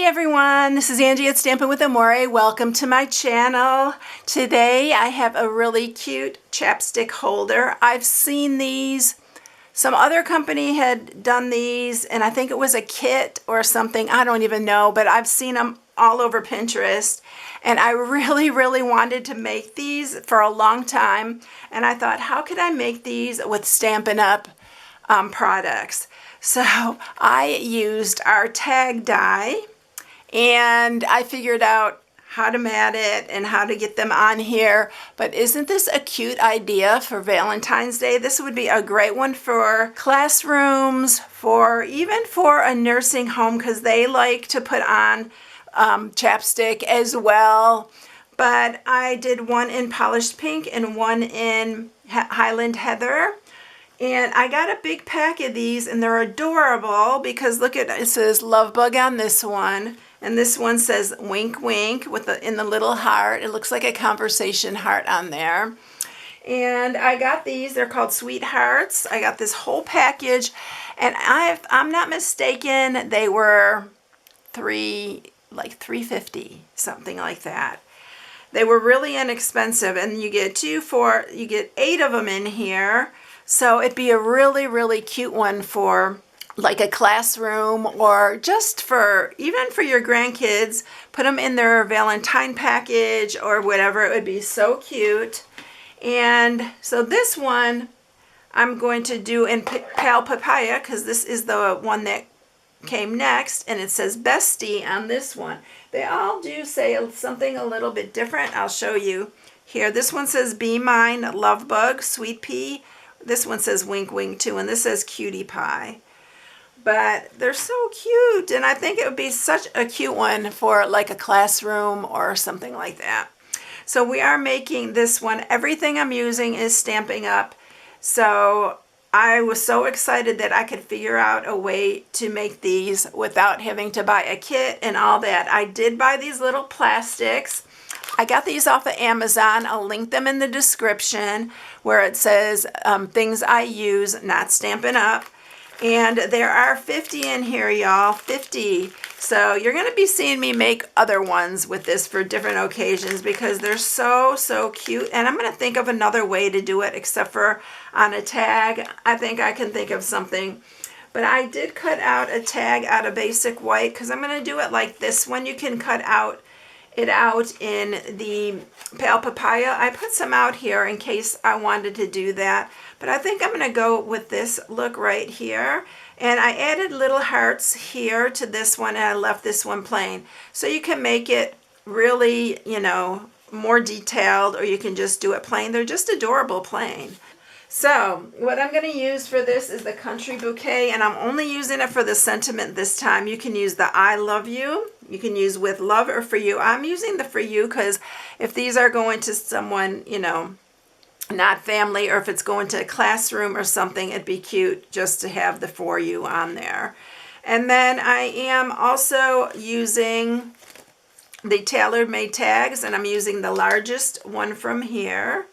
everyone, this is Angie at Stampin' with Amore. Welcome to my channel. Today I have a really cute chapstick holder. I've seen these. Some other company had done these and I think it was a kit or something. I don't even know, but I've seen them all over Pinterest. And I really wanted to make these for a long time. And I thought, how could I make these with Stampin' Up! Products? So I used our tag die and I figured out how to mat it and how to get them on here. But isn't this a cute idea for Valentine's Day? This would be a great one for classrooms, even for a nursing home, because they like to put on chapstick as well. But I did one in polished pink and one in Highland Heather. And I got a big pack of these and they're adorable because look at it says love bug on this one. And this one says wink wink in the little heart. It looks like a conversation heart on there. And I got these, they're called Sweethearts. I got this whole package and I'm not mistaken, they were like $3.50, something like that. They were really inexpensive and you get 8 of them in here. So it'd be a really cute one for like a classroom or just even for your grandkids. Put them in their Valentine package or whatever. It would be so cute. And so this one I'm going to do in Pale Papaya because this is the one that came next and it says Bestie on this one. They all do say something a little bit different. I'll show you here. This one says Be Mine, Love Bug, Sweet Pea. This one says Wink Wink too, and this says Cutie Pie. But they're so cute, and I think it would be such a cute one for like a classroom or something like that. So we are making this one. Everything I'm using is Stampin' Up. So I was so excited that I could figure out a way to make these without having to buy a kit and all that. I did buy these little plastics. I got these off of Amazon. I'll link them in the description where it says things I use, not Stampin' Up. And there are 50 in here, y'all, 50. So you're going to be seeing me make other ones with this for different occasions because they're so cute. And I'm going to think of another way to do it except for on a tag. I think I can think of something. But I did cut out a tag out of basic white because I'm going to do it like this one. You can cut it out in the Pale Papaya. I put some out here in case I wanted to do that, but I think I'm going to go with this look right here. And I added little hearts here to this one and I left this one plain. So you can make it really, more detailed or you can just do it plain. They're just adorable plain. So what I'm going to use for this is the Country Bouquet, and I'm only using it for the sentiment this time. You can use the I love you. You can use with love or for you. I'm using the for you because if these are going to someone, not family, or if it's going to a classroom or something, it'd be cute just to have the for you on there. And then I am also using the tailor-made tags, and I'm using the largest one from here.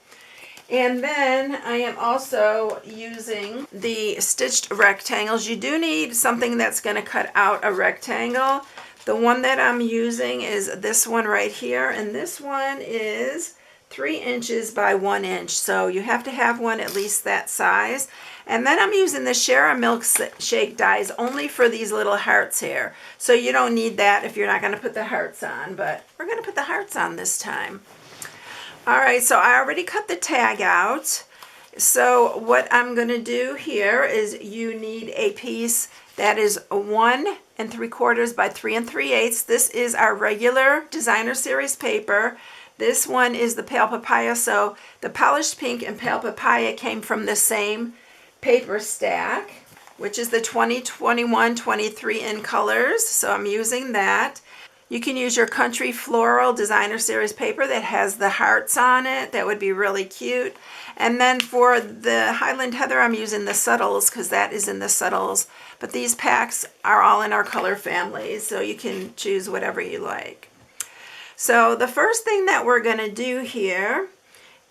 And then I am also using the stitched rectangles. You do need something that's going to cut out a rectangle. The one that I'm using is this one right here, and this one is 3 inches by 1 inch. So you have to have one at least that size. And then I'm using the Share a Milkshake dies only for these little hearts here. So you don't need that if you're not going to put the hearts on, but we're going to put the hearts on this time. All right, so I already cut the tag out. So what I'm going to do here is you need a piece that is 1 3/4 by 3 3/8. This is our regular designer series paper. This one is the Pale Papaya. So the polished pink and Pale Papaya came from the same paper stack, which is the 20, 21, 23 in colors. So I'm using that. You can use your Country Floral Designer Series paper that has the hearts on it. That would be really cute. And then for the Highland Heather, I'm using the Subtles because that is in the Subtles. But these packs are all in our color families, so you can choose whatever you like. So the first thing that we're going to do here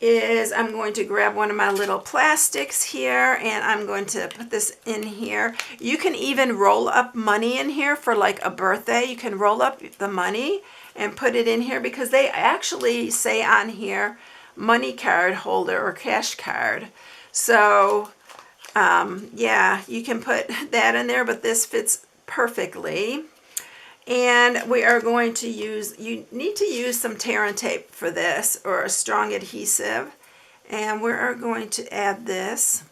is I'm going to grab one of my little plastics here, and I'm going to put this in here. You can even roll up money in here for like a birthday. You can roll up the money and put it in here, because they actually say on here money card holder or cash card. So yeah, you can put that in there, but this fits perfectly. And we are going to use, you need to use some tear and tape for this, or a strong adhesive. And we are going to add this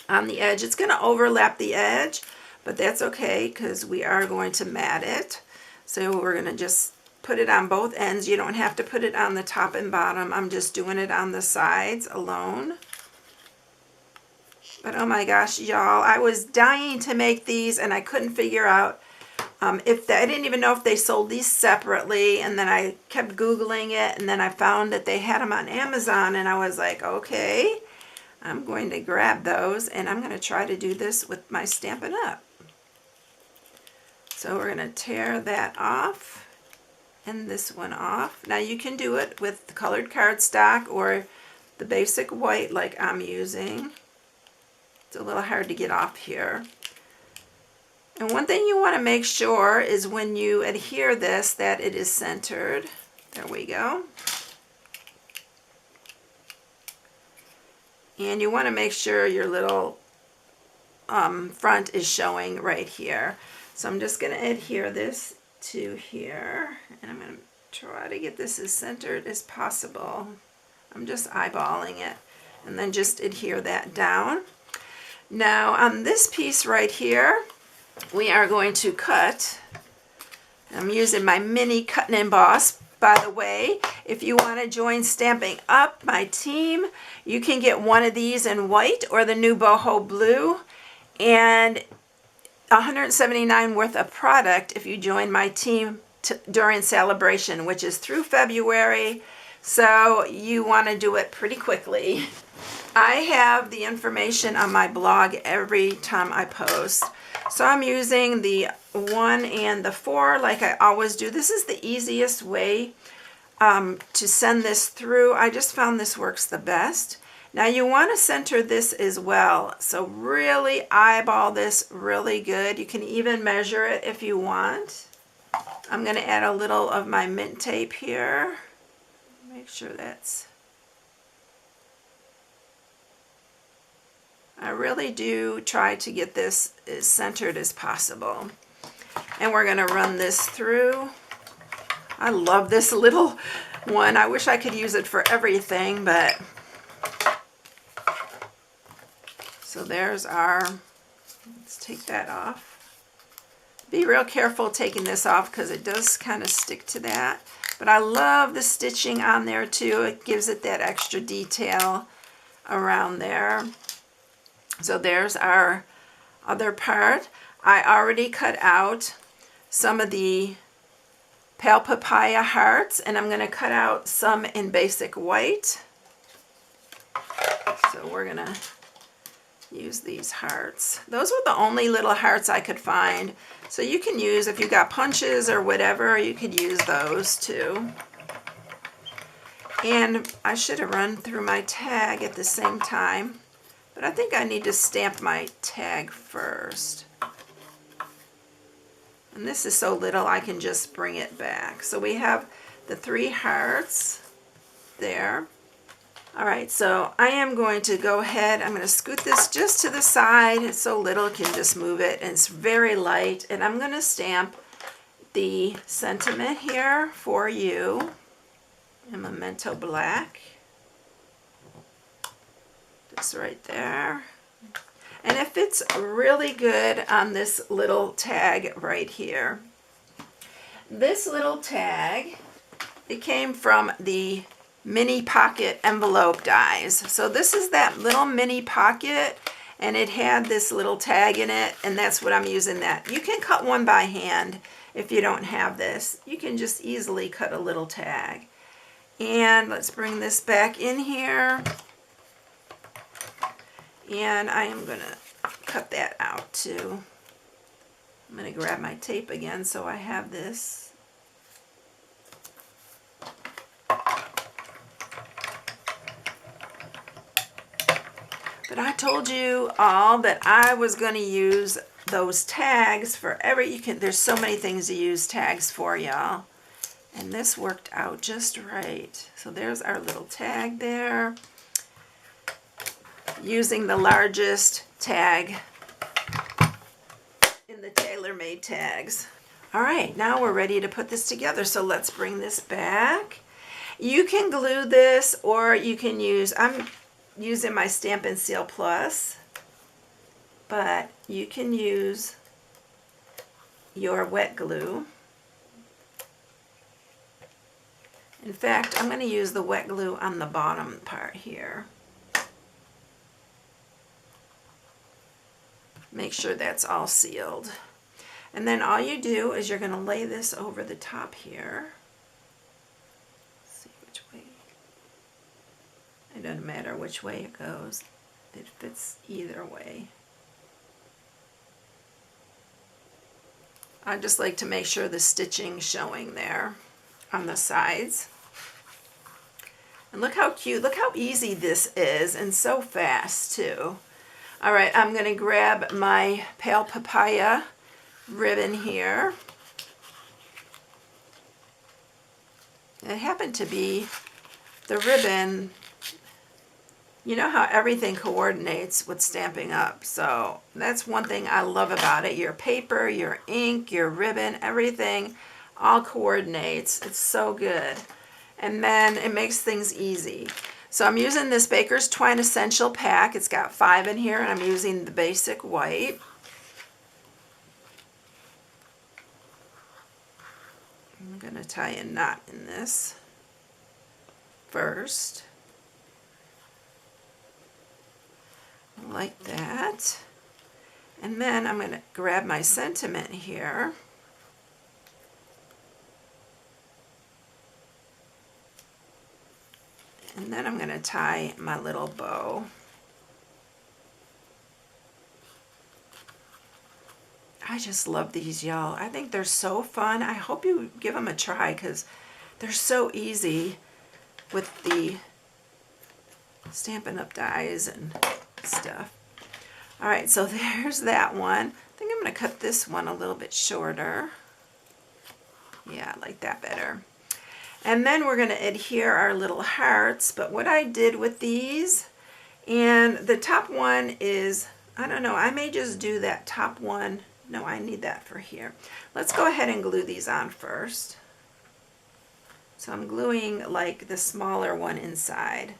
on the edge. It's going to overlap the edge, but that's okay because we are going to mat it. So we're going to just put it on both ends. You don't have to put it on the top and bottom. I'm just doing it on the sides alone. But oh my gosh, y'all, I was dying to make these and I couldn't figure out I didn't even know if they sold these separately, and then I kept Googling it, and then I found that they had them on Amazon, and I was like, okay, I'm going to grab those, and I'm going to try to do this with my Stampin' Up. So we're going to tear that off, and this one off. Now you can do it with colored cardstock or the basic white like I'm using. It's a little hard to get off here. And one thing you want to make sure is when you adhere this that it is centered. There we go. And you want to make sure your little front is showing right here. So I'm just going to adhere this to here. And I'm going to try to get this as centered as possible. I'm just eyeballing it. And then just adhere that down. Now on this piece right here, we are going to cut. I'm using my mini cut and emboss. By the way, if you want to join Stamping Up, my team, you can get one of these in white or the new boho blue, and $179 worth of product if you join my team during celebration, which is through February. So you want to do it pretty quickly. I have the information on my blog every time I post. So I'm using the 1 and the 4 like I always do. This is the easiest way to send this through. I just found this works the best. Now you want to center this as well. So really eyeball this really good. You can even measure it if you want. I'm going to add a little of my mint tape here. Make sure that's... I really do try to get this as centered as possible. And we're going to run this through. I love this little one. I wish I could use it for everything, but... So there's our... Let's take that off. Be real careful taking this off because it does kind of stick to that. But I love the stitching on there too. It gives it that extra detail around there. So there's our other part. I already cut out some of the pale papaya hearts, and I'm going to cut out some in basic white. So we're going to use these hearts. Those were the only little hearts I could find. So you can use, if you got punches or whatever, you could use those too. And I should have run through my tag at the same time. But I think I need to stamp my tag first. And this is so little I can just bring it back. So we have the 3 hearts there. Alright, so I am going to go ahead, I'm going to scoot this just to the side. It's so little I can just move it, and it's very light. And I'm going to stamp the sentiment here for you in Memento Black. Just right there. And it fits really good on this little tag right here. This little tag, it came from the mini pocket envelope dies. So this is that little mini pocket, and it had this little tag in it, and that's what I'm using that. You can cut one by hand if you don't have this. You can just easily cut a little tag. And let's bring this back in here. And I am going to cut that out too. I'm going to grab my tape again so I have this. But I told you all that I was going to use those tags for there's so many things to use tags for, y'all. And this worked out just right. So there's our little tag there. Using the largest tag in the tailor-made tags. All right, now we're ready to put this together. So let's bring this back. You can glue this, or you can use, I'm using my Stampin' Seal Plus, but you can use your wet glue. In fact, I'm going to use the wet glue on the bottom part here. Make sure that's all sealed. And then all you do is you're going to lay this over the top here. Let's see which way. It doesn't matter which way it goes. It fits either way. I just like to make sure the stitching's showing there on the sides. And look how cute, look how easy this is, and so fast too. All right, I'm going to grab my Pale Papaya ribbon here. It happened to be the ribbon, you know how everything coordinates with Stampin' Up. So that's one thing I love about it. Your paper, your ink, your ribbon, everything all coordinates. It's so good. And then it makes things easy. So I'm using this Baker's Twine Essential Pack. It's got 5 in here, and I'm using the basic white. I'm going to tie a knot in this first. Like that. And then I'm going to grab my sentiment here. And then I'm going to tie my little bow. I just love these, y'all. I think they're so fun. I hope you give them a try because they're so easy with the Stampin' Up dies and stuff. All right, so there's that one. I think I'm going to cut this one a little bit shorter. Yeah, I like that better. And then we're going to adhere our little hearts. But what I did with these, and the top one is, I don't know, I may just do that top one. No, I need that for here. Let's go ahead and glue these on first. So I'm gluing like the smaller one inside.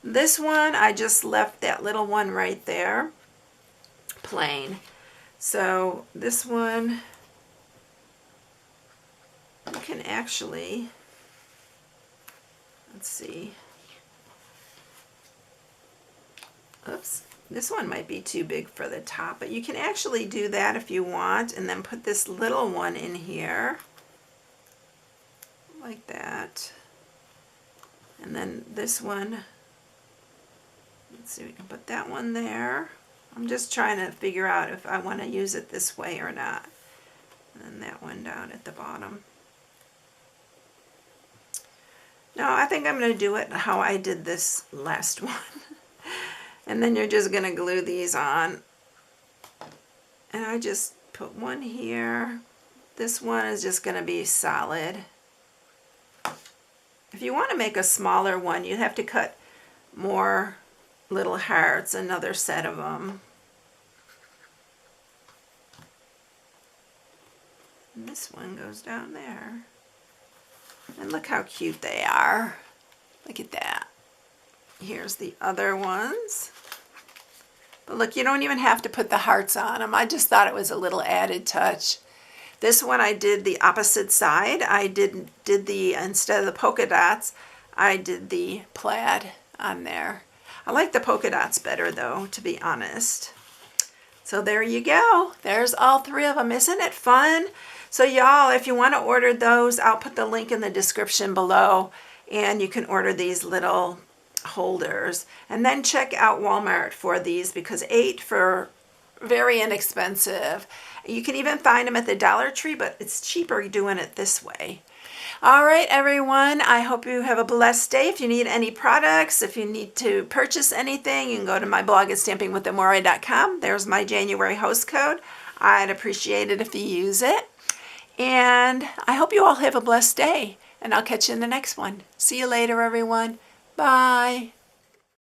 This one, I just left that little one right there, plain. So this one, you can actually, let's see. Oops, this one might be too big for the top, but you can actually do that if you want, and then put this little one in here, like that. And then this one, let's see, we can put that one there. I'm just trying to figure out if I want to use it this way or not. And then that one down at the bottom. No, I think I'm going to do it how I did this last one. And then you're just going to glue these on. And I just put one here. This one is just going to be solid. If you want to make a smaller one, you have to cut more little hearts, another set of them. And this one goes down there. And look how cute they are. Look at that. Here's the other ones. But look, you don't even have to put the hearts on them. I just thought it was a little added touch. This one I did the opposite side. I did the, instead of the polka dots, I did the plaid on there. I like the polka dots better though, to be honest. So there you go. There's all 3 of them. Isn't it fun? So y'all, if you want to order those, I'll put the link in the description below, and you can order these little holders. And then check out Walmart for these, because 8 for very inexpensive. You can even find them at the Dollar Tree, but it's cheaper doing it this way. All right, everyone. I hope you have a blessed day. If you need any products, if you need to purchase anything, you can go to my blog at StampingWithAmore.com. There's my January host code. I'd appreciate it if you use it. And I hope you all have a blessed day. And I'll catch you in the next one. See you later, everyone. Bye.